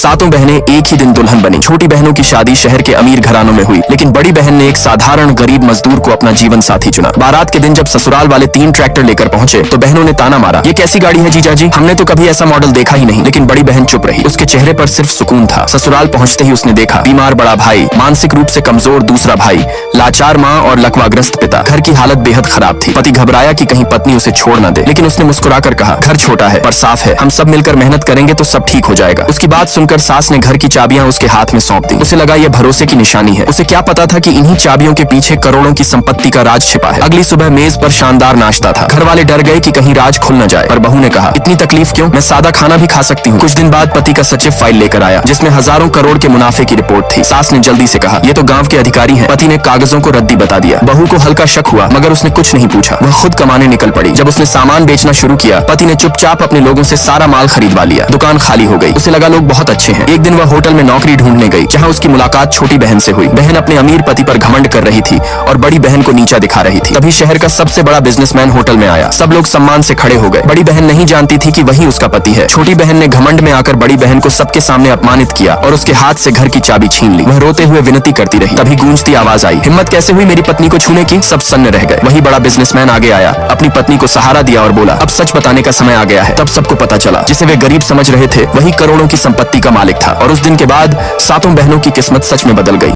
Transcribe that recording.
सातों बहनें एक ही दिन दुल्हन बनी। छोटी बहनों की शादी शहर के अमीर घरानों में हुई, लेकिन बड़ी बहन ने एक साधारण गरीब मजदूर को अपना जीवन साथी चुना। बारात के दिन जब ससुराल वाले 3 ट्रैक्टर लेकर पहुंचे तो बहनों ने ताना मारा, ये कैसी गाड़ी है जीजाजी, हमने तो कभी ऐसा मॉडल देखा ही नहीं। लेकिन बड़ी बहन चुप रही, उसके चेहरे पर सिर्फ सुकून था। ससुराल पहुंचते ही उसने देखा बीमार बड़ा भाई, मानसिक रूप से कमजोर दूसरा भाई, लाचार माँ और लकवाग्रस्त पिता। घर की हालत बेहद खराब थी। पति घबराया कि कहीं पत्नी उसे छोड़ न दे, लेकिन उसने मुस्कुराकर कहा, घर छोटा है पर साफ है, हम सब मिलकर मेहनत करेंगे तो सब ठीक हो जाएगा। उसकी बात सुनकर सास ने घर की चाबियां उसके हाथ में सौंप दी। उसे लगा यह भरोसे की निशानी है। उसे क्या पता था कि इन्हीं चाबियों के पीछे करोड़ों की संपत्ति का राज छिपा है। अगली सुबह मेज पर शानदार नाश्ता था। घर वाले डर गए कि कहीं राज खुल न जाए, पर बहू ने कहा, इतनी तकलीफ क्यों, मैं सादा खाना भी खा सकती हूँ। कुछ दिन बाद पति का सचिव फाइल लेकर आया, जिसमें हजारों करोड़ के मुनाफे की रिपोर्ट थी। सास ने जल्दी से कहा, ये तो गाँव के अधिकारी हैं। पति ने कागजों को रद्दी बता दिया। बहू को हल्का शक हुआ, मगर उसने कुछ नहीं पूछा। वह खुद कमाने निकल पड़ी। जब उसने सामान बेचना शुरू किया, पति ने चुपचाप अपने लोगों से सारा माल खरीदवा लिया। दुकान खाली हो गई। उसे लगा लोग बहुत अच्छे हैं। एक दिन वह होटल में नौकरी ढूंढने गई, जहां उसकी मुलाकात छोटी बहन से हुई। बहन अपने अमीर पति पर घमंड कर रही थी और बड़ी बहन को नीचा दिखा रही थी। तभी शहर का सबसे बड़ा बिजनेसमैन होटल में आया। सब लोग सम्मान से खड़े हो गए। बड़ी बहन नहीं जानती थी कि वही उसका पति है। छोटी बहन ने घमंड में आकर बड़ी बहन को सबके सामने अपमानित किया और उसके हाथ से घर की चाबी छीन ली। वह रोते हुए विनती करती रही। तभी गूंजती आवाज आई, हिम्मत कैसे हुई मेरी पत्नी को छूने की। सब सन्न रह गए। वही बड़ा बिजनेसमैन आगे आया, अपनी पत्नी को सहारा दिया और बोला, अब सच बताने का समय आ गया है। तब सबको पता चला, जिसे वे गरीब समझ रहे थे वही करोड़ों की संपत्ति का मालिक था। और उस दिन के बाद सातों बहनों की किस्मत सच में बदल गई।